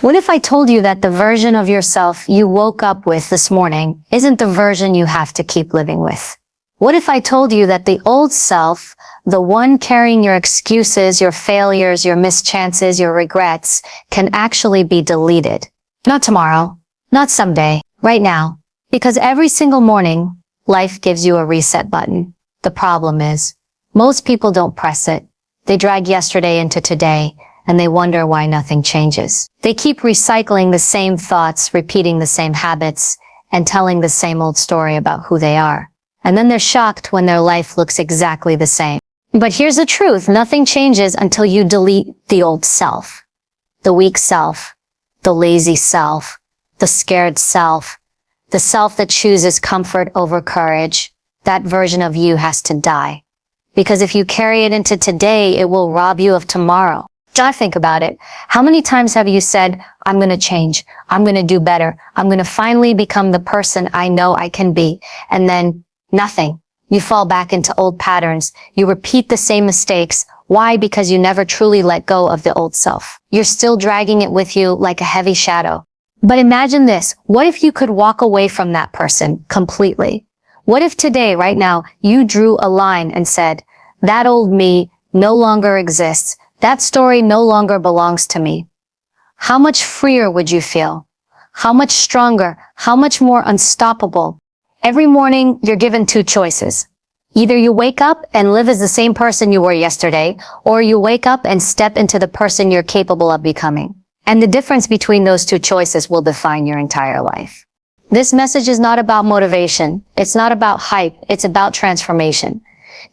What if I told you that the version of yourself you woke up with this morning isn't the version you have to keep living with? What if I told you that the old self, the one carrying your excuses, your failures, your mischances, your regrets, can actually be deleted? Not tomorrow, not someday, right now. Because every single morning, life gives you a reset button. The problem is, most people don't press it. They drag yesterday into today, and they wonder why nothing changes. They keep recycling the same thoughts, repeating the same habits, and telling the same old story about who they are. And then they're shocked when their life looks exactly the same. But here's the truth. Nothing changes until you delete the old self. The weak self, the lazy self, the scared self, the self that chooses comfort over courage. That version of you has to die. Because if you carry it into today, it will rob you of tomorrow. Just think about it. How many times have you said, I'm going to change. I'm going to do better. I'm going to finally become the person I know I can be. And then nothing. You fall back into old patterns. You repeat the same mistakes. Why? Because you never truly let go of the old self. You're still dragging it with you like a heavy shadow. But imagine this. What if you could walk away from that person completely? What if today, right now, you drew a line and said, that old me no longer exists. That story no longer belongs to me. How much freer would you feel? How much stronger? How much more unstoppable? Every morning, you're given two choices. Either you wake up and live as the same person you were yesterday, or you wake up and step into the person you're capable of becoming. And the difference between those two choices will define your entire life. This message is not about motivation. It's not about hype. It's about transformation.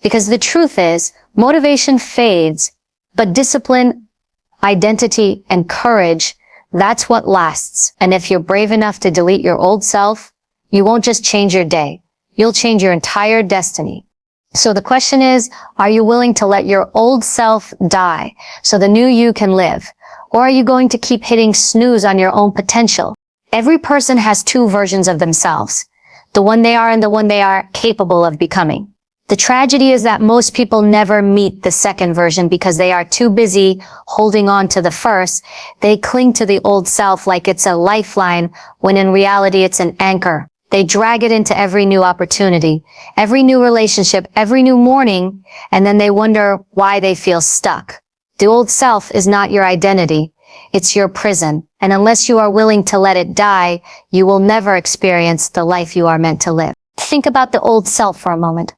Because the truth is, motivation fades, but discipline, identity, and courage, that's what lasts. And if you're brave enough to delete your old self, you won't just change your day. You'll change your entire destiny. So the question is, are you willing to let your old self die so the new you can live? Or are you going to keep hitting snooze on your own potential? Every person has two versions of themselves, the one they are and the one they are capable of becoming. The tragedy is that most people never meet the second version because they are too busy holding on to the first. They cling to the old self like it's a lifeline, when in reality it's an anchor. They drag it into every new opportunity, every new relationship, every new morning, and then they wonder why they feel stuck. The old self is not your identity. It's your prison. And unless you are willing to let it die, you will never experience the life you are meant to live. Think about the old self for a moment.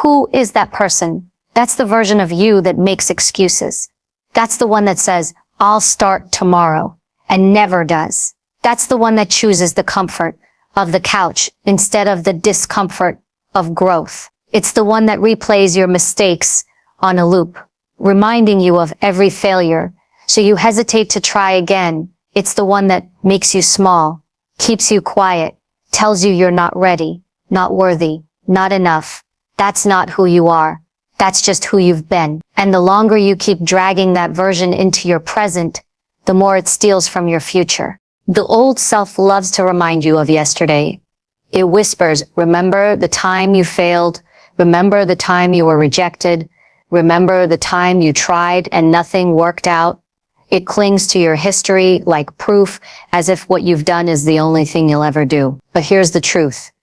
Who is that person? That's the version of you that makes excuses. That's the one that says, I'll start tomorrow, and never does. That's the one that chooses the comfort of the couch instead of the discomfort of growth. It's the one that replays your mistakes on a loop, reminding you of every failure, so you hesitate to try again. It's the one that makes you small, keeps you quiet, tells you you're not ready, not worthy, not enough. That's not who you are. That's just who you've been. And the longer you keep dragging that version into your present, the more it steals from your future. The old self loves to remind you of yesterday. It whispers, remember the time you failed. Remember the time you were rejected. Remember the time you tried and nothing worked out. It clings to your history like proof, as if what you've done is the only thing you'll ever do. But here's the truth.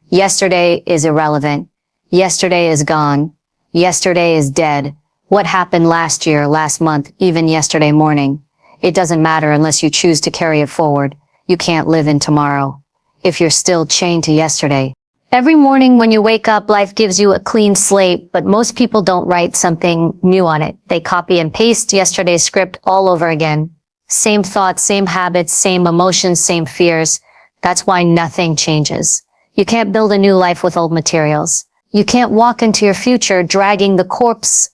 Yesterday is irrelevant. Yesterday is gone. Yesterday is dead. What happened last year, last month, even yesterday morning? It doesn't matter unless you choose to carry it forward. You can't live in tomorrow if you're still chained to yesterday. Every morning when you wake up, life gives you a clean slate, but most people don't write something new on it. They copy and paste yesterday's script all over again. Same thoughts, same habits, same emotions, same fears. That's why nothing changes. You can't build a new life with old materials. You can't walk into your future dragging the corpse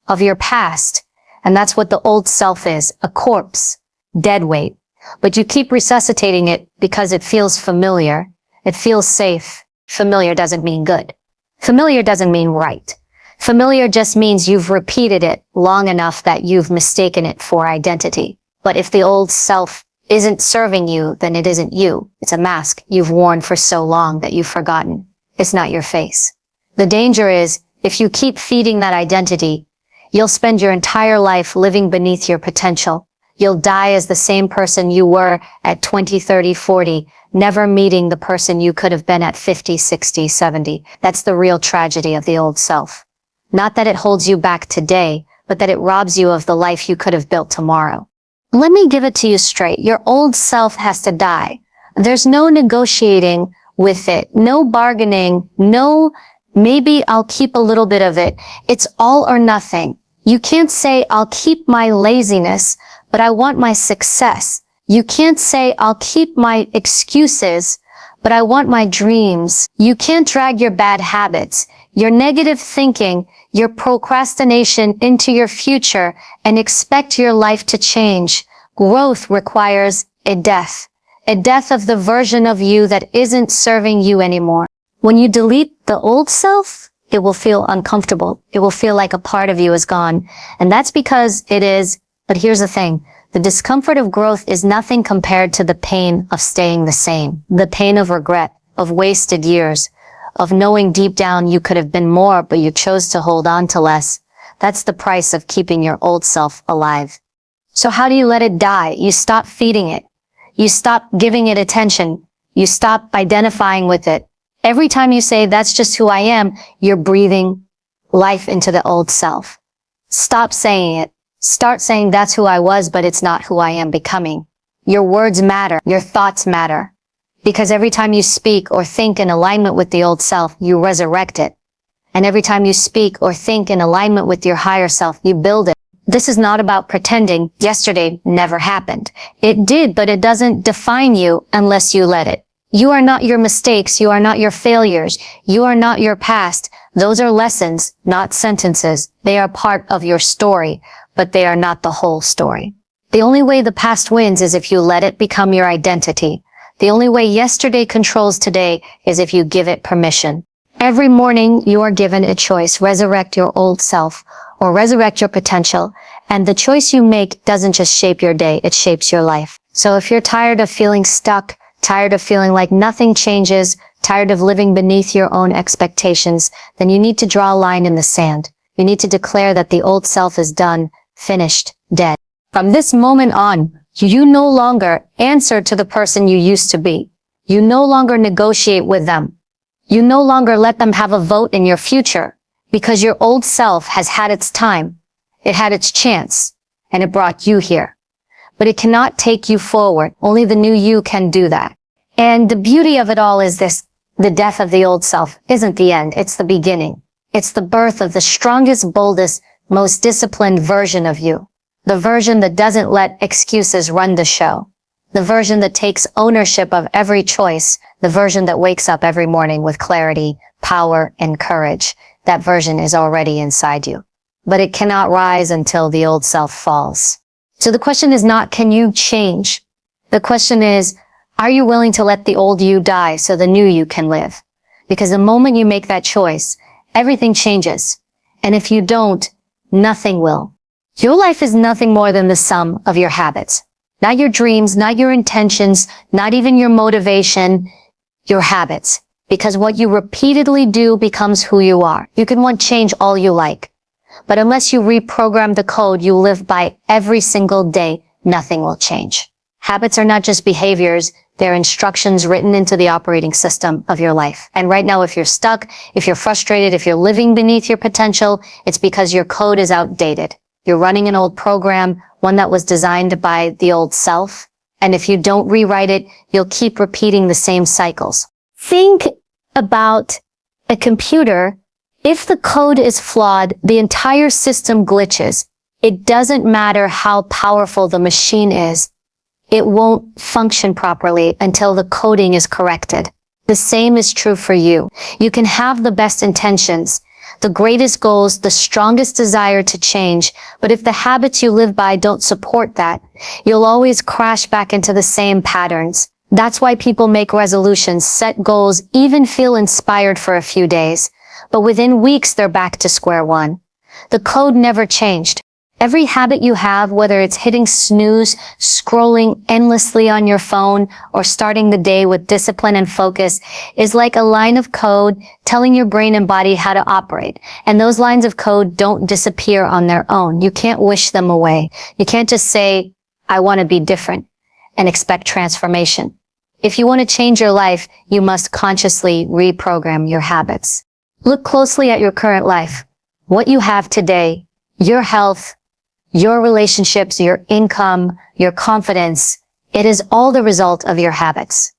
of your past. And that's what the old self is, a corpse, dead weight. But you keep resuscitating it because it feels familiar. It feels safe. Familiar doesn't mean good. Familiar doesn't mean right. Familiar just means you've repeated it long enough that you've mistaken it for identity. But if the old self isn't serving you, then it isn't you. It's a mask you've worn for so long that you've forgotten. It's not your face. The danger is, if you keep feeding that identity, you'll spend your entire life living beneath your potential. You'll die as the same person you were at 20, 30, 40, never meeting the person you could have been at 50, 60, 70. That's the real tragedy of the old self. Not that it holds you back today, but that it robs you of the life you could have built tomorrow. Let me give it to you straight. Your old self has to die. There's no negotiating with it, no bargaining, no maybe I'll keep a little bit of it. It's all or nothing. You can't say I'll keep my laziness, but I want my success. You can't say I'll keep my excuses, but I want my dreams. You can't drag your bad habits, your negative thinking, your procrastination into your future and expect your life to change. Growth requires a death of the version of you that isn't serving you anymore. When you delete the old self, it will feel uncomfortable. It will feel like a part of you is gone. And that's because it is. But here's the thing. The discomfort of growth is nothing compared to the pain of staying the same. The pain of regret, of wasted years, of knowing deep down you could have been more, but you chose to hold on to less. That's the price of keeping your old self alive. So how do you let it die? You stop feeding it. You stop giving it attention. You stop identifying with it. Every time you say, that's just who I am, you're breathing life into the old self. Stop saying it. Start saying that's who I was, but it's not who I am becoming. Your words matter. Your thoughts matter. Because every time you speak or think in alignment with the old self, you resurrect it. And every time you speak or think in alignment with your higher self, you build it. This is not about pretending yesterday never happened. It did, but it doesn't define you unless you let it. You are not your mistakes. You are not your failures. You are not your past. Those are lessons, not sentences. They are part of your story, but they are not the whole story. The only way the past wins is if you let it become your identity. The only way yesterday controls today is if you give it permission. Every morning you are given a choice, resurrect your old self or resurrect your potential. And the choice you make doesn't just shape your day, it shapes your life. So if you're tired of feeling stuck, tired of feeling like nothing changes, tired of living beneath your own expectations, then you need to draw a line in the sand. You need to declare that the old self is done, finished, dead. From this moment on, you no longer answer to the person you used to be. You no longer negotiate with them. You no longer let them have a vote in your future because your old self has had its time. It had its chance and it brought you here. But it cannot take you forward. Only the new you can do that. And the beauty of it all is this. The death of the old self isn't the end. It's the beginning. It's the birth of the strongest, boldest, most disciplined version of you. The version that doesn't let excuses run the show. The version that takes ownership of every choice. The version that wakes up every morning with clarity, power, and courage. That version is already inside you. But it cannot rise until the old self falls. So the question is not, can you change? The question is, are you willing to let the old you die so the new you can live? Because the moment you make that choice, everything changes. And if you don't, nothing will. Your life is nothing more than the sum of your habits. Not your dreams, not your intentions, not even your motivation, your habits. Because what you repeatedly do becomes who you are. You can want change all you like. But unless you reprogram the code you live by every single day, nothing will change. Habits are not just behaviors, they're instructions written into the operating system of your life. And right now, if you're stuck, if you're frustrated, if you're living beneath your potential, it's because your code is outdated. You're running an old program, one that was designed by the old self. And if you don't rewrite it, you'll keep repeating the same cycles. Think about a computer. If the code is flawed, the entire system glitches. It doesn't matter how powerful the machine is. It won't function properly until the coding is corrected. The same is true for you. You can have the best intentions, the greatest goals, the strongest desire to change, but if the habits you live by don't support that, you'll always crash back into the same patterns. That's why people make resolutions, set goals, even feel inspired for a few days. But within weeks, they're back to square one. The code never changed. Every habit you have, whether it's hitting snooze, scrolling endlessly on your phone, or starting the day with discipline and focus, is like a line of code telling your brain and body how to operate. And those lines of code don't disappear on their own. You can't wish them away. You can't just say, I want to be different, and expect transformation. If you want to change your life, you must consciously reprogram your habits. Look closely at your current life. What you have today, your health, your relationships, your income, your confidence, it is all the result of your habits.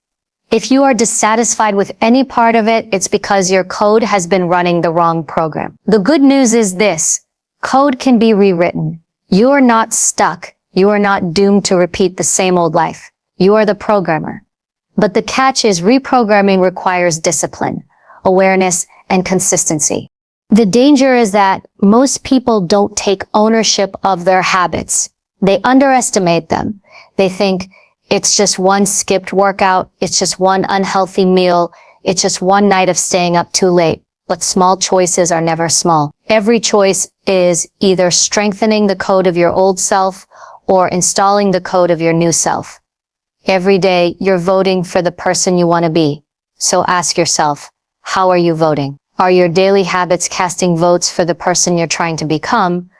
If you are dissatisfied with any part of it, it's because your code has been running the wrong program. The good news is this: code can be rewritten. You are not stuck. You are not doomed to repeat the same old life. You are the programmer. But the catch is reprogramming requires discipline, awareness, and consistency. The danger is that most people don't take ownership of their habits. They underestimate them. They think it's just one skipped workout, it's just one unhealthy meal, it's just one night of staying up too late. But small choices are never small. Every choice is either strengthening the code of your old self or installing the code of your new self. Every day, you're voting for the person you want to be. So ask yourself, how are you voting? Are your daily habits casting votes for the person you're trying to become,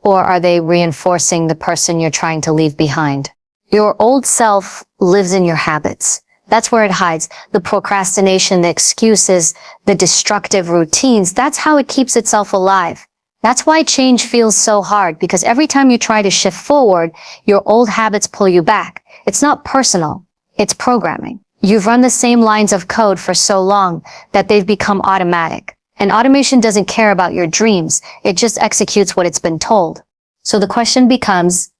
or are they reinforcing the person you're trying to leave behind? Your old self lives in your habits. That's where it hides. The procrastination, the excuses, the destructive routines, that's how it keeps itself alive. That's why change feels so hard, because every time you try to shift forward, your old habits pull you back. It's not personal, it's programming. You've run the same lines of code for so long that they've become automatic. And automation doesn't care about your dreams. It just executes what it's been told. So the question becomes,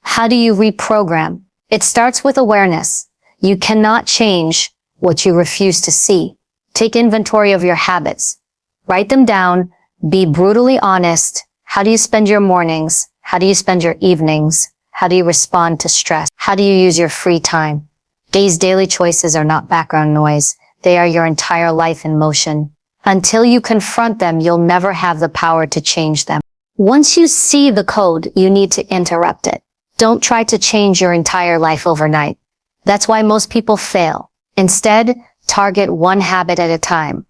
how do you reprogram? It starts with awareness. You cannot change what you refuse to see. Take inventory of your habits. Write them down. Be brutally honest. How do you spend your mornings? How do you spend your evenings? How do you respond to stress? How do you use your free time? These daily choices are not background noise. They are your entire life in motion. Until you confront them, you'll never have the power to change them. Once you see the code, you need to interrupt it. Don't try to change your entire life overnight. That's why most people fail. Instead, target one habit at a time.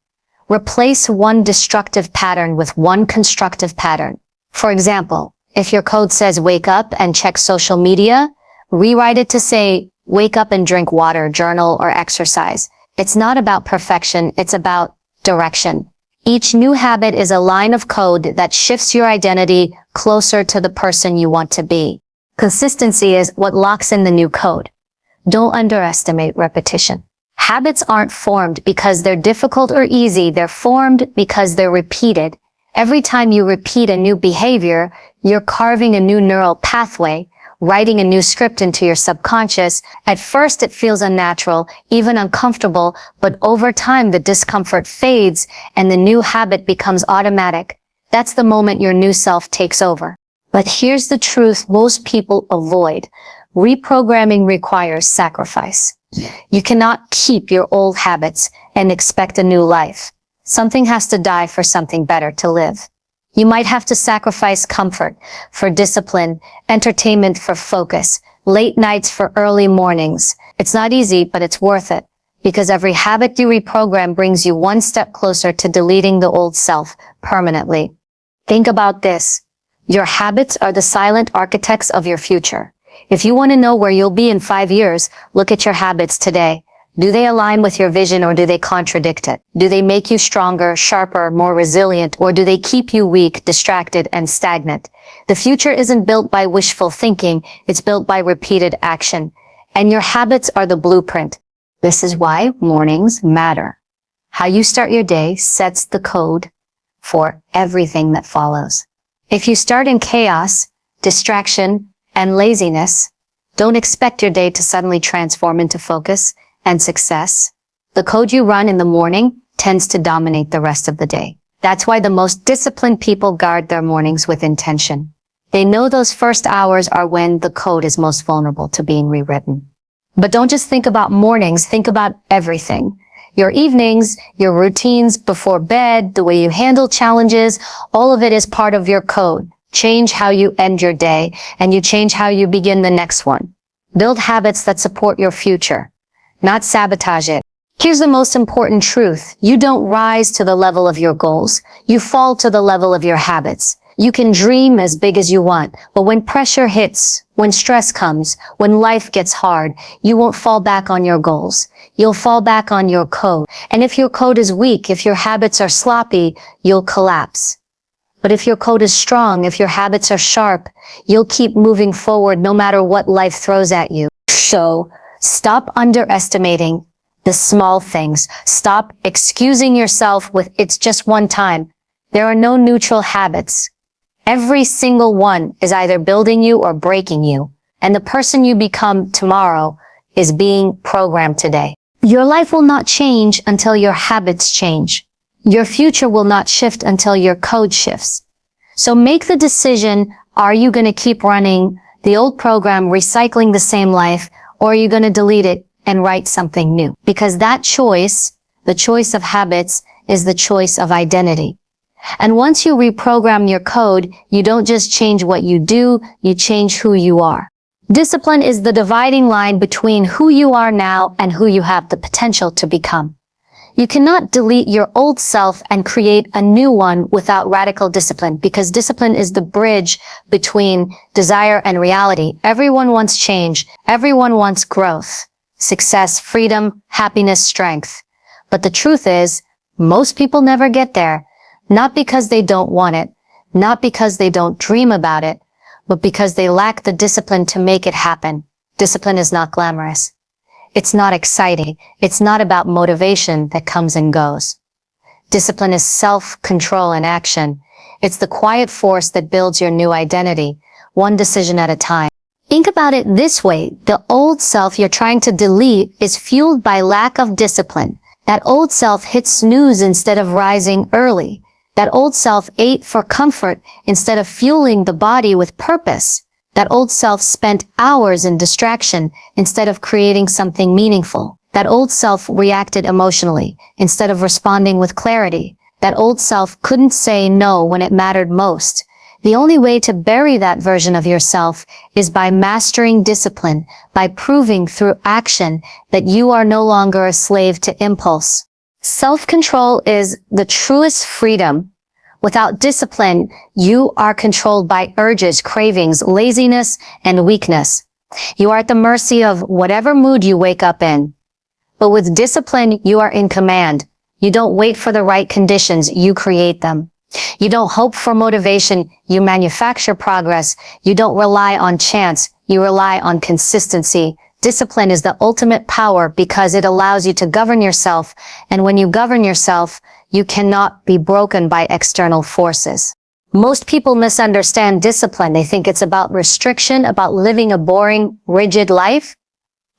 Replace one destructive pattern with one constructive pattern. For example, if your code says wake up and check social media, rewrite it to say wake up and drink water, journal, or exercise. It's not about perfection, it's about direction. Each new habit is a line of code that shifts your identity closer to the person you want to be. Consistency is what locks in the new code. Don't underestimate repetition. Habits aren't formed because they're difficult or easy. They're formed because they're repeated. Every time you repeat a new behavior, you're carving a new neural pathway, writing a new script into your subconscious. At first, it feels unnatural, even uncomfortable, but over time, the discomfort fades and the new habit becomes automatic. That's the moment your new self takes over. But here's the truth most people avoid. Reprogramming requires sacrifice. You cannot keep your old habits and expect a new life. Something has to die for something better to live. You might have to sacrifice comfort for discipline, entertainment for focus, late nights for early mornings. It's not easy, but it's worth it, because every habit you reprogram brings you one step closer to deleting the old self permanently. Think about this. Your habits are the silent architects of your future. If you want to know where you'll be in 5 years, look at your habits today. Do they align with your vision, or do they contradict it? Do they make you stronger, sharper, more resilient, or do they keep you weak, distracted, and stagnant? The future isn't built by wishful thinking, it's built by repeated action. And your habits are the blueprint. This is why mornings matter. How you start your day sets the code for everything that follows. If you start in chaos, distraction, and laziness, don't expect your day to suddenly transform into focus and success. The code you run in the morning tends to dominate the rest of the day. That's why the most disciplined people guard their mornings with intention. They know those first hours are when the code is most vulnerable to being rewritten. But don't just think about mornings, think about everything. Your evenings, your routines before bed, the way you handle challenges, all of it is part of your code. Change how you end your day, and you change how you begin the next one. Build habits that support your future, not sabotage it. Here's the most important truth. You don't rise to the level of your goals. You fall to the level of your habits. You can dream as big as you want, but when pressure hits, when stress comes, when life gets hard, you won't fall back on your goals. You'll fall back on your code. And if your code is weak, if your habits are sloppy, you'll collapse. But if your code is strong, if your habits are sharp, you'll keep moving forward no matter what life throws at you. So, stop underestimating the small things. Stop excusing yourself with "it's just one time." There are no neutral habits. Every single one is either building you or breaking you. And the person you become tomorrow is being programmed today. Your life will not change until your habits change. Your future will not shift until your code shifts. So make the decision, are you going to keep running the old program, recycling the same life, or are you going to delete it and write something new? Because that choice, the choice of habits, is the choice of identity. And once you reprogram your code, you don't just change what you do, you change who you are. Discipline is the dividing line between who you are now and who you have the potential to become. You cannot delete your old self and create a new one without radical discipline, because discipline is the bridge between desire and reality. Everyone wants change. Everyone wants growth, success, freedom, happiness, strength. But the truth is, most people never get there. Not because they don't want it, not because they don't dream about it, but because they lack the discipline to make it happen. Discipline is not glamorous. It's not exciting. It's not about motivation that comes and goes. Discipline is self-control in action. It's the quiet force that builds your new identity, one decision at a time. Think about it this way. The old self you're trying to delete is fueled by lack of discipline. That old self hit snooze instead of rising early. That old self ate for comfort instead of fueling the body with purpose. That old self spent hours in distraction instead of creating something meaningful. That old self reacted emotionally instead of responding with clarity. That old self couldn't say no when it mattered most. The only way to bury that version of yourself is by mastering discipline, by proving through action that you are no longer a slave to impulse. Self-control is the truest freedom. Without discipline, you are controlled by urges, cravings, laziness, and weakness. You are at the mercy of whatever mood you wake up in. But with discipline, you are in command. You don't wait for the right conditions, you create them. You don't hope for motivation, you manufacture progress. You don't rely on chance, you rely on consistency. Discipline is the ultimate power because it allows you to govern yourself, and when you govern yourself, you cannot be broken by external forces. Most people misunderstand discipline. They think it's about restriction, about living a boring, rigid life.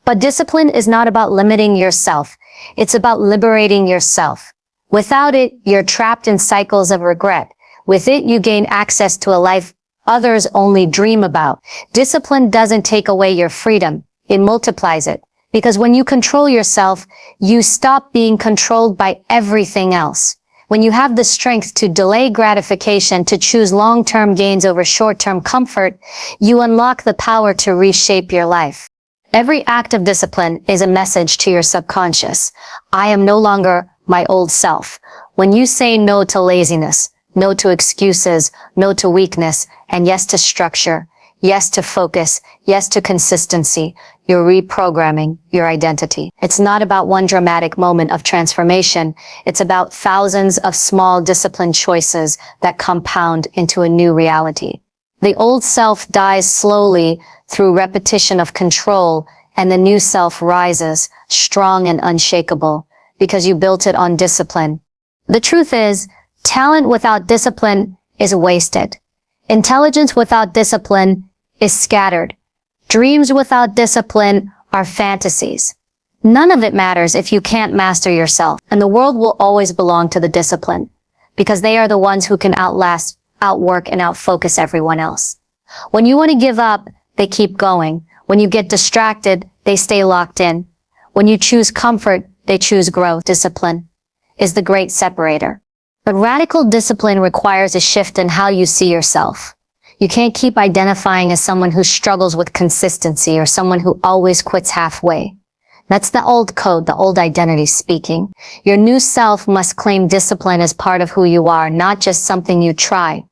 But discipline is not about limiting yourself. It's about liberating yourself. Without it, you're trapped in cycles of regret. With it, you gain access to a life others only dream about. Discipline doesn't take away your freedom. It multiplies it. Because when you control yourself, you stop being controlled by everything else. When you have the strength to delay gratification, to choose long-term gains over short-term comfort, you unlock the power to reshape your life. Every act of discipline is a message to your subconscious. I am no longer my old self. When you say no to laziness, no to excuses, no to weakness, and yes to structure, yes to focus, yes to consistency, you're reprogramming your identity. It's not about one dramatic moment of transformation. It's about thousands of small disciplined choices that compound into a new reality. The old self dies slowly through repetition of control, and the new self rises, strong and unshakable, because you built it on discipline. The truth is, talent without discipline is wasted. Intelligence without discipline is scattered. Dreams without discipline are fantasies. None of it matters if you can't master yourself, and the world will always belong to the discipline, because they are the ones who can outlast, outwork, and outfocus everyone else. When you want to give up, they keep going. When you get distracted, they stay locked in. When you choose comfort, they choose growth. Discipline is the great separator. But radical discipline requires a shift in how you see yourself. You can't keep identifying as someone who struggles with consistency or someone who always quits halfway. That's the old code, the old identity speaking. Your new self must claim discipline as part of who you are, not just something you try.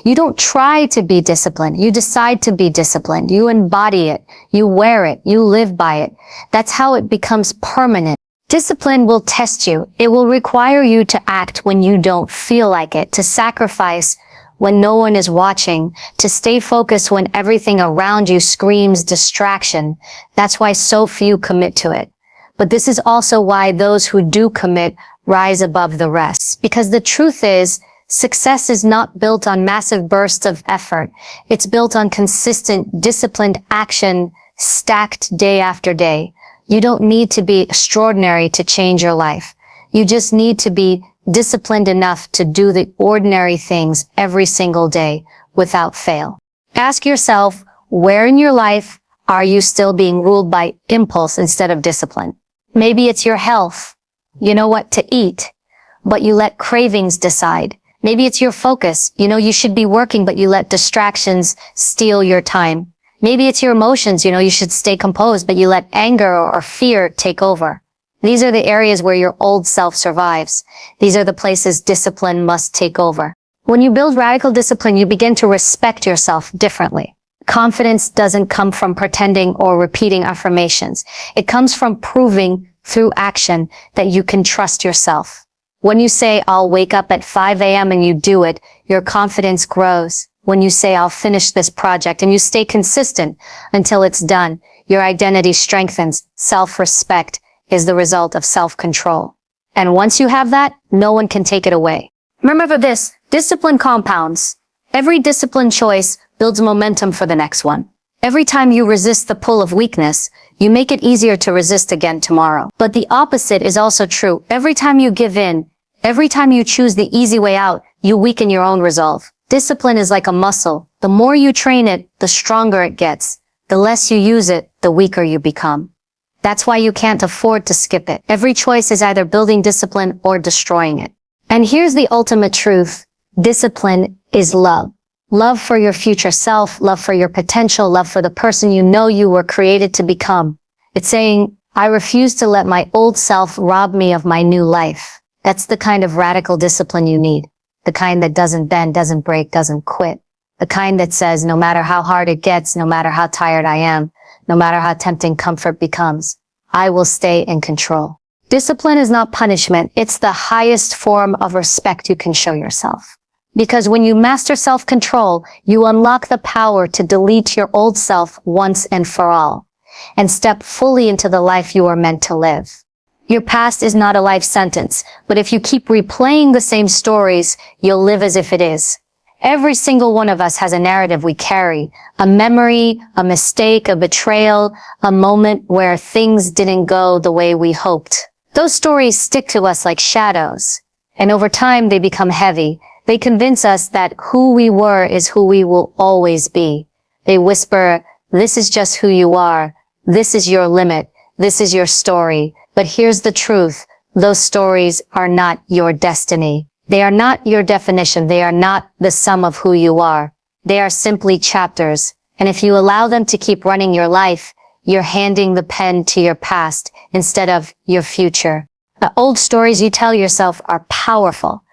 You don't try to be disciplined. You decide to be disciplined. You embody it. You wear it. You live by it. That's how it becomes permanent. Discipline will test you. It will require you to act when you don't feel like it, to sacrifice when no one is watching, to stay focused when everything around you screams distraction. That's why so few commit to it. But this is also why those who do commit rise above the rest. Because the truth is, success is not built on massive bursts of effort. It's built on consistent, disciplined action stacked day after day. You don't need to be extraordinary to change your life. You just need to be disciplined enough to do the ordinary things every single day without fail. Ask yourself, where in your life are you still being ruled by impulse instead of discipline? Maybe it's your health. You know what to eat, but you let cravings decide. Maybe it's your focus. You know you should be working, but you let distractions steal your time. Maybe it's your emotions. You know you should stay composed, but you let anger or fear take over. These are the areas where your old self survives. These are the places discipline must take over. When you build radical discipline, you begin to respect yourself differently. Confidence doesn't come from pretending or repeating affirmations. It comes from proving through action that you can trust yourself. When you say, I'll wake up at 5 a.m. and you do it, your confidence grows. When you say, I'll finish this project and you stay consistent until it's done, your identity strengthens. Self-respect is the result of self-control. And once you have that, no one can take it away. Remember this, discipline compounds. Every discipline choice builds momentum for the next one. Every time you resist the pull of weakness, you make it easier to resist again tomorrow. But the opposite is also true. Every time you give in, every time you choose the easy way out, you weaken your own resolve. Discipline is like a muscle. The more you train it, the stronger it gets. The less you use it, the weaker you become. That's why you can't afford to skip it. Every choice is either building discipline or destroying it. And here's the ultimate truth. Discipline is love. Love for your future self, love for your potential, love for the person you know you were created to become. It's saying, I refuse to let my old self rob me of my new life. That's the kind of radical discipline you need. The kind that doesn't bend, doesn't break, doesn't quit. The kind that says, no matter how hard it gets, no matter how tired I am, no matter how tempting comfort becomes, I will stay in control. Discipline is not punishment. It's the highest form of respect you can show yourself. Because when you master self-control, you unlock the power to delete your old self once and for all, and step fully into the life you are meant to live. Your past is not a life sentence, but if you keep replaying the same stories, you'll live as if it is. Every single one of us has a narrative we carry, a memory, a mistake, a betrayal, a moment where things didn't go the way we hoped. Those stories stick to us like shadows, and over time they become heavy. They convince us that who we were is who we will always be. They whisper, this is just who you are. This is your limit. This is your story. But here's the truth. Those stories are not your destiny. They are not your definition. They are not the sum of who you are. They are simply chapters. And if you allow them to keep running your life, you're handing the pen to your past instead of your future. The old stories you tell yourself are powerful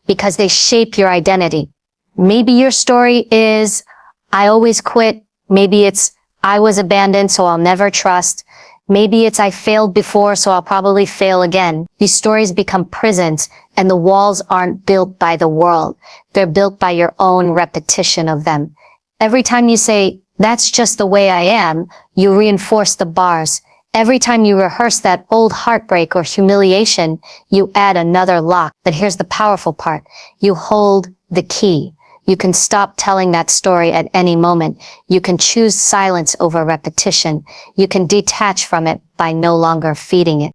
because they shape your identity. Maybe your story is, I always quit. Maybe it's, I was abandoned, so I'll never trust. Maybe it's, I failed before, so I'll probably fail again. These stories become prisons, and the walls aren't built by the world. They're built by your own repetition of them. Every time you say, that's just the way I am, you reinforce the bars. Every time you rehearse that old heartbreak or humiliation, you add another lock. But here's the powerful part. You hold the key. You can stop telling that story at any moment. You can choose silence over repetition. You can detach from it by no longer feeding it.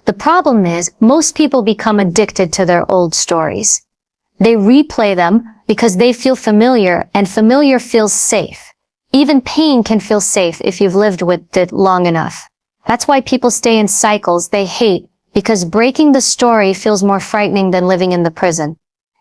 The problem is, most people become addicted to their old stories. They replay them because they feel familiar, and familiar feels safe. Even pain can feel safe if you've lived with it long enough. That's why people stay in cycles they hate, because breaking the story feels more frightening than living in the prison.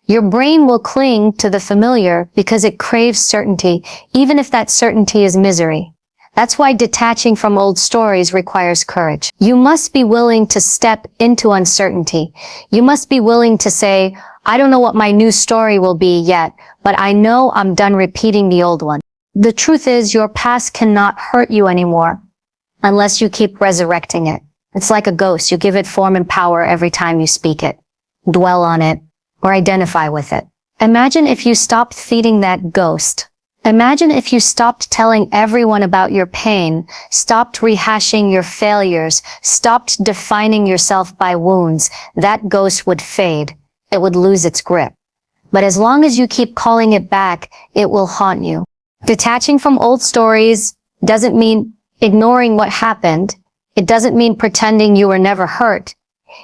Your brain will cling to the familiar because it craves certainty, even if that certainty is misery. That's why detaching from old stories requires courage. You must be willing to step into uncertainty. You must be willing to say, I don't know what my new story will be yet, but I know I'm done repeating the old one. The truth is, your past cannot hurt you anymore unless you keep resurrecting it. It's like a ghost. You give it form and power every time you speak it, dwell on it, or identify with it. Imagine if you stopped feeding that ghost. Imagine if you stopped telling everyone about your pain, stopped rehashing your failures, stopped defining yourself by wounds. That ghost would fade. It would lose its grip. But as long as you keep calling it back, it will haunt you. Detaching from old stories doesn't mean ignoring what happened. It doesn't mean pretending you were never hurt.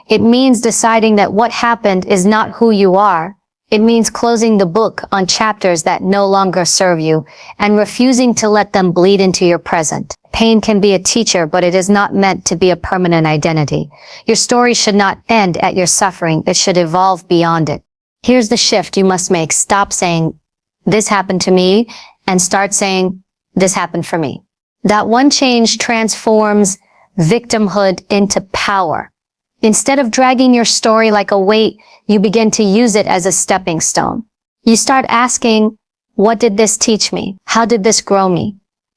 It means deciding that what happened is not who you are. It means closing the book on chapters that no longer serve you and refusing to let them bleed into your present. Pain can be a teacher, but it is not meant to be a permanent identity. Your story should not end at your suffering. It should evolve beyond it. Here's the shift you must make. Stop saying, "This happened to me," and start saying, "This happened for me." That one change transforms victimhood into power. Instead of dragging your story like a weight, you begin to use it as a stepping stone. You start asking, what did this teach me? How did this grow me?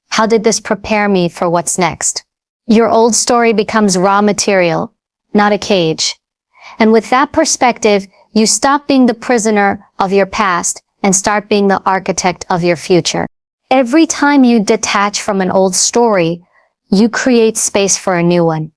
How did this prepare me for what's next? Your old story becomes raw material, not a cage. And with that perspective, you stop being the prisoner of your past and start being the architect of your future. Every time you detach from an old story, you create space for a new one.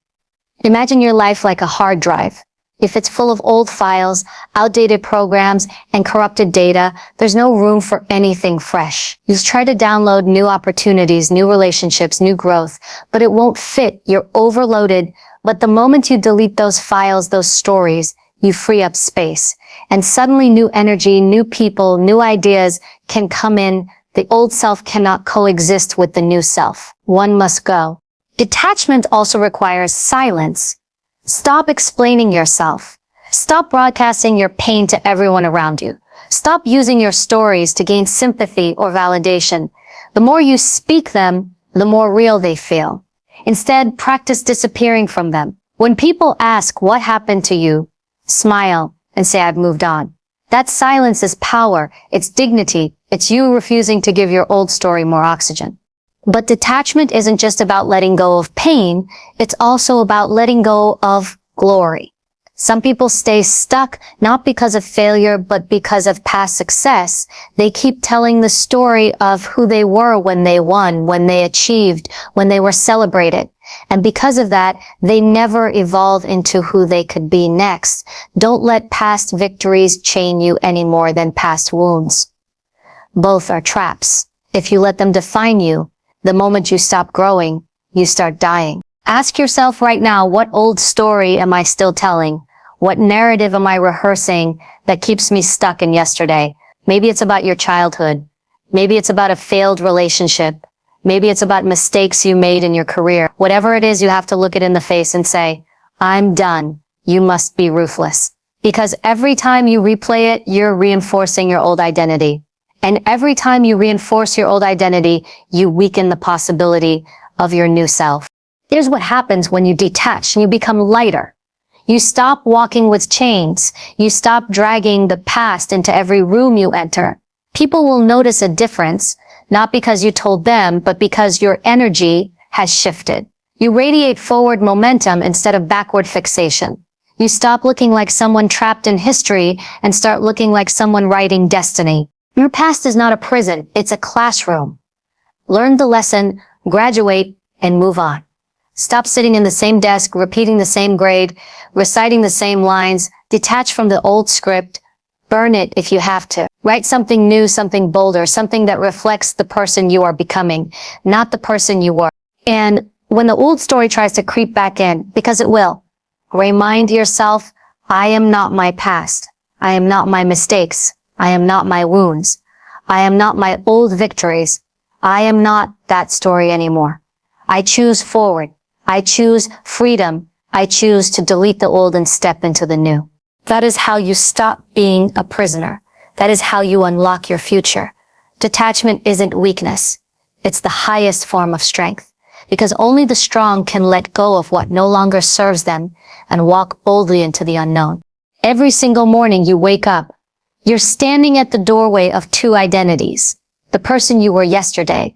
Imagine your life like a hard drive. If it's full of old files, outdated programs, and corrupted data, there's no room for anything fresh. You try to download new opportunities, new relationships, new growth, but it won't fit. You're overloaded. But the moment you delete those files, those stories, you free up space. And suddenly new energy, new people, new ideas can come in. The old self cannot coexist with the new self. One must go. Detachment also requires silence. Stop explaining yourself. Stop broadcasting your pain to everyone around you. Stop using your stories to gain sympathy or validation. The more you speak them, the more real they feel. Instead, practice disappearing from them. When people ask what happened to you, smile and say, "I've moved on." That silence is power. It's dignity. It's you refusing to give your old story more oxygen. But detachment isn't just about letting go of pain. It's also about letting go of glory. Some people stay stuck not because of failure, but because of past success. They keep telling the story of who they were when they won, when they achieved, when they were celebrated. And because of that, they never evolve into who they could be next. Don't let past victories chain you any more than past wounds. Both are traps. If you let them define you, the moment you stop growing, you start dying. Ask yourself right now, what old story am I still telling? What narrative am I rehearsing that keeps me stuck in yesterday? Maybe it's about your childhood. Maybe it's about a failed relationship. Maybe it's about mistakes you made in your career. Whatever it is, you have to look it in the face and say, "I'm done. You must be ruthless." Because every time you replay it, you're reinforcing your old identity. And every time you reinforce your old identity, you weaken the possibility of your new self. Here's what happens when you detach and you become lighter. You stop walking with chains. You stop dragging the past into every room you enter. People will notice a difference, not because you told them, but because your energy has shifted. You radiate forward momentum instead of backward fixation. You stop looking like someone trapped in history and start looking like someone writing destiny. Your past is not a prison, it's a classroom. Learn the lesson, graduate, and move on. Stop sitting in the same desk, repeating the same grade, reciting the same lines. Detach from the old script. Burn it if you have to. Write something new, something bolder, something that reflects the person you are becoming, not the person you were. And when the old story tries to creep back in, because it will, remind yourself, I am not my past. I am not my mistakes. I am not my wounds. I am not my old victories. I am not that story anymore. I choose forward. I choose freedom. I choose to delete the old and step into the new. That is how you stop being a prisoner. That is how you unlock your future. Detachment isn't weakness. It's the highest form of strength, because only the strong can let go of what no longer serves them and walk boldly into the unknown. Every single morning you wake up, you're standing at the doorway of two identities, the person you were yesterday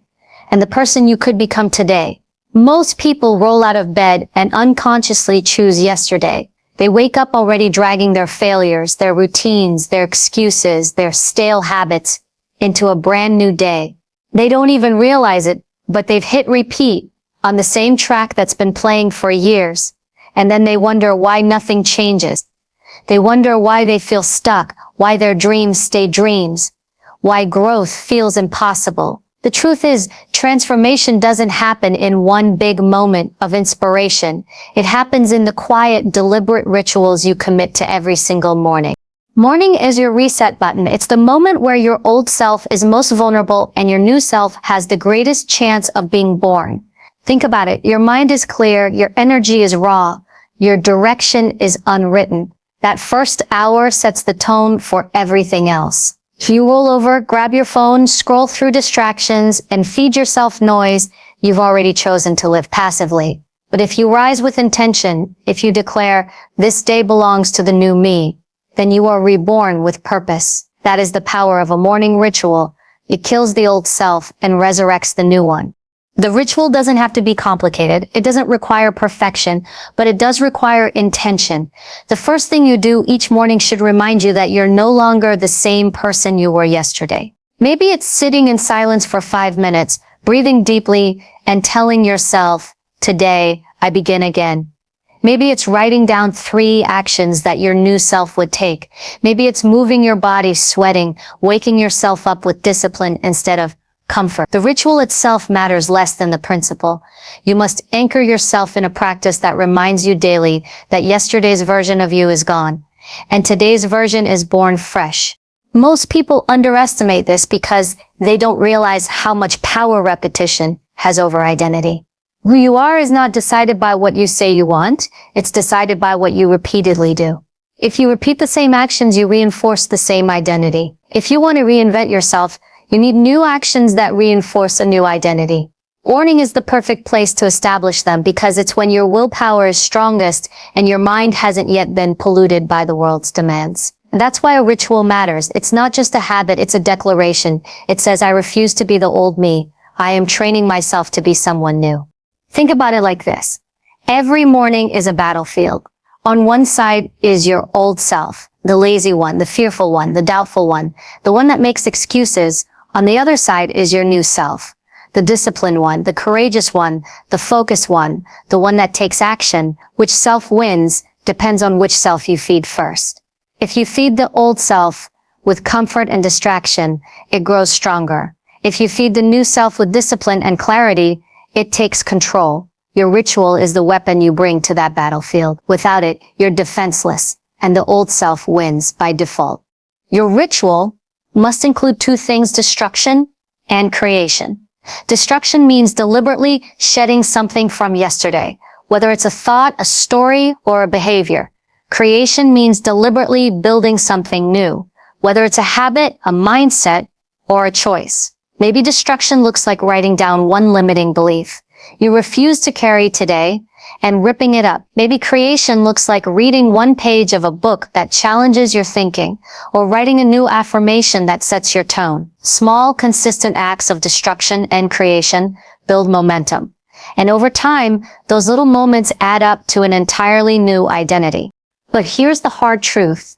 and the person you could become today. Most people roll out of bed and unconsciously choose yesterday. They wake up already dragging their failures, their routines, their excuses, their stale habits into a brand new day. They don't even realize it, but they've hit repeat on the same track that's been playing for years. And then they wonder why nothing changes. They wonder why they feel stuck, why their dreams stay dreams, why growth feels impossible. The truth is, transformation doesn't happen in one big moment of inspiration. It happens in the quiet, deliberate rituals you commit to every single morning. Morning is your reset button. It's the moment where your old self is most vulnerable and your new self has the greatest chance of being born. Think about it. Your mind is clear, your energy is raw, your direction is unwritten. That first hour sets the tone for everything else. If you roll over, grab your phone, scroll through distractions, and feed yourself noise, you've already chosen to live passively. But if you rise with intention, if you declare, "This day belongs to the new me," then you are reborn with purpose. That is the power of a morning ritual. It kills the old self and resurrects the new one. The ritual doesn't have to be complicated. It doesn't require perfection, but it does require intention. The first thing you do each morning should remind you that you're no longer the same person you were yesterday. Maybe it's sitting in silence for 5 minutes, breathing deeply, and telling yourself, "Today, I begin again." Maybe it's writing down 3 actions that your new self would take. Maybe it's moving your body, sweating, waking yourself up with discipline instead of comfort. The ritual itself matters less than the principle. You must anchor yourself in a practice that reminds you daily that yesterday's version of you is gone, and today's version is born fresh. Most people underestimate this because they don't realize how much power repetition has over identity. Who you are is not decided by what you say you want, it's decided by what you repeatedly do. If you repeat the same actions, you reinforce the same identity. If you want to reinvent yourself, you need new actions that reinforce a new identity. Morning is the perfect place to establish them because it's when your willpower is strongest and your mind hasn't yet been polluted by the world's demands. And that's why a ritual matters. It's not just a habit, it's a declaration. It says, "I refuse to be the old me. I am training myself to be someone new." Think about it like this. Every morning is a battlefield. On one side is your old self, the lazy one, the fearful one, the doubtful one, the one that makes excuses. On the other side is your new self, the disciplined one, the courageous one, the focused one, the one that takes action. Which self wins depends on which self you feed first. If you feed the old self with comfort and distraction, it grows stronger. If you feed the new self with discipline and clarity, it takes control. Your ritual is the weapon you bring to that battlefield. Without it, you're defenseless, and the old self wins by default. Your ritual must include 2 things, destruction and creation. Destruction means deliberately shedding something from yesterday, whether it's a thought, a story, or a behavior. Creation means deliberately building something new, whether it's a habit, a mindset, or a choice. Maybe destruction looks like writing down one limiting belief you refuse to carry today and ripping it up. Maybe creation looks like reading one page of a book that challenges your thinking or writing a new affirmation that sets your tone. Small, consistent acts of destruction and creation build momentum. And over time, those little moments add up to an entirely new identity. But here's the hard truth.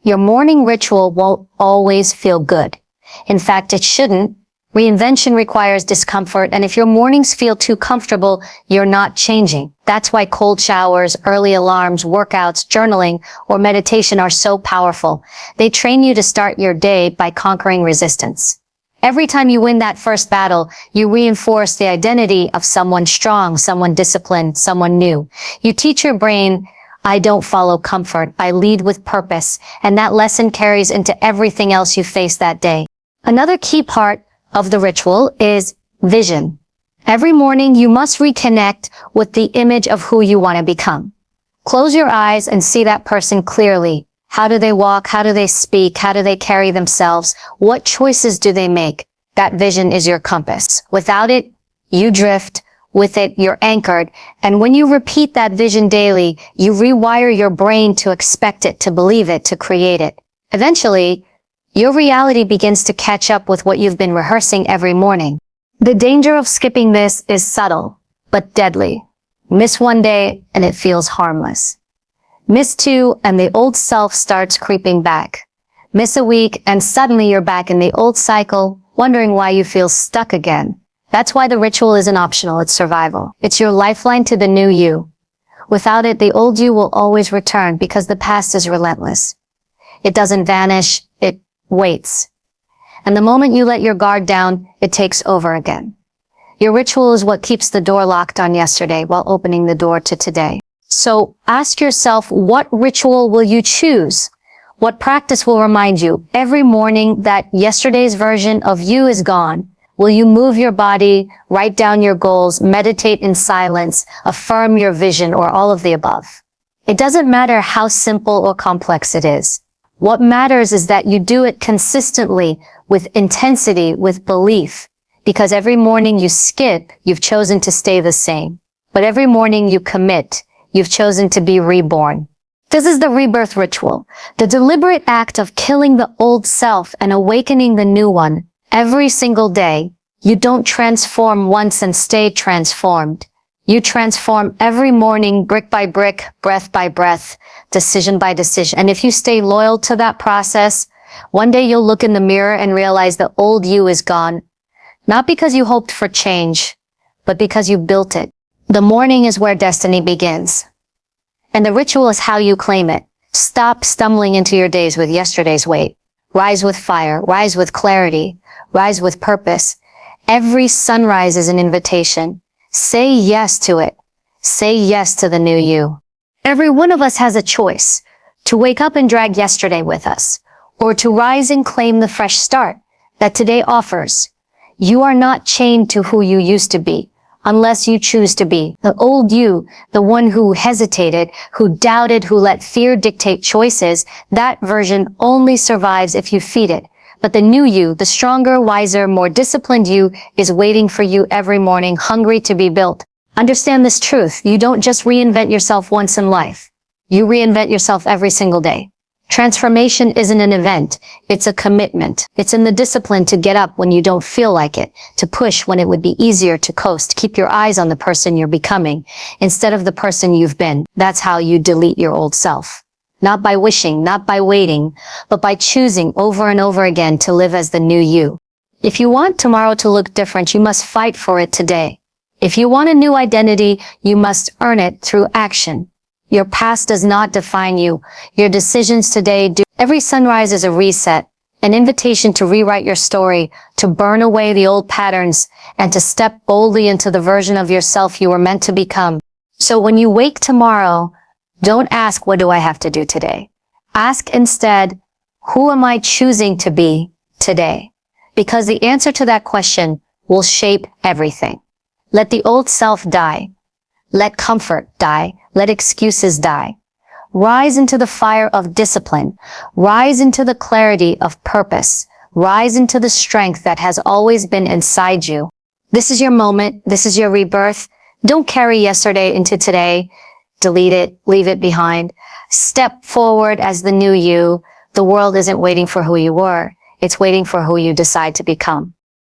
Your morning ritual won't always feel good. In fact, it shouldn't. Reinvention requires discomfort, and if your mornings feel too comfortable, you're not changing. That's why cold showers, early alarms, workouts, journaling, or meditation are so powerful. They train you to start your day by conquering resistance. Every time you win that first battle, you reinforce the identity of someone strong, someone disciplined, someone new. You teach your brain, "I don't follow comfort, I lead with purpose," and that lesson carries into everything else you face that day. Another key part of the ritual is vision. Every morning you must reconnect with the image of who you want to become. Close your eyes and see that person clearly. How do they walk? How do they speak? How do they carry themselves? What choices do they make? That vision is your compass. Without it, you drift. With it, you're anchored. And when you repeat that vision daily, you rewire your brain to expect it, to believe it, to create it. Eventually, your reality begins to catch up with what you've been rehearsing every morning. The danger of skipping this is subtle, but deadly. Miss one day, and it feels harmless. Miss two, and the old self starts creeping back. Miss a week, and suddenly you're back in the old cycle, wondering why you feel stuck again. That's why the ritual isn't optional, it's survival. It's your lifeline to the new you. Without it, the old you will always return because the past is relentless. It doesn't vanish, it waits. And the moment you let your guard down, it takes over again. Your ritual is what keeps the door locked on yesterday while opening the door to today. So ask yourself, what ritual will you choose? What practice will remind you every morning that yesterday's version of you is gone? Will you move your body, write down your goals, meditate in silence, affirm your vision, or all of the above? It doesn't matter how simple or complex it is. What matters is that you do it consistently, with intensity, with belief. Because every morning you skip, you've chosen to stay the same. But every morning you commit, you've chosen to be reborn. This is the rebirth ritual, the deliberate act of killing the old self and awakening the new one. Every single day, you don't transform once and stay transformed. You transform every morning, brick by brick, breath by breath, decision by decision. And if you stay loyal to that process, one day you'll look in the mirror and realize the old you is gone. Not because you hoped for change, but because you built it. The morning is where destiny begins. And the ritual is how you claim it. Stop stumbling into your days with yesterday's weight. Rise with fire, rise with clarity, rise with purpose. Every sunrise is an invitation. Say yes to it. Say yes to the new you. Every one of us has a choice to wake up and drag yesterday with us, or to rise and claim the fresh start that today offers. You are not chained to who you used to be, unless you choose to be. The old you, the one who hesitated, who doubted, who let fear dictate choices, that version only survives if you feed it. But the new you, the stronger, wiser, more disciplined you, is waiting for you every morning, hungry to be built. Understand this truth. You don't just reinvent yourself once in life. You reinvent yourself every single day. Transformation isn't an event. It's a commitment. It's in the discipline to get up when you don't feel like it, to push when it would be easier to coast. Keep your eyes on the person you're becoming instead of the person you've been. That's how you delete your old self. Not by wishing, not by waiting, but by choosing over and over again to live as the new you. If you want tomorrow to look different, you must fight for it today. If you want a new identity, you must earn it through action. Your past does not define you. Your decisions today do. Every sunrise is a reset, an invitation to rewrite your story, to burn away the old patterns, and to step boldly into the version of yourself you were meant to become. So when you wake tomorrow, don't ask, what do I have to do today? Ask instead, who am I choosing to be today? Because the answer to that question will shape everything. Let the old self die. Let comfort die. Let excuses die. Rise into the fire of discipline. Rise into the clarity of purpose. Rise into the strength that has always been inside you. This is your moment. This is your rebirth. Don't carry yesterday into today. Delete it. Leave it behind. Step forward as the new you. The world isn't waiting for who you were. It's waiting for who you decide to become.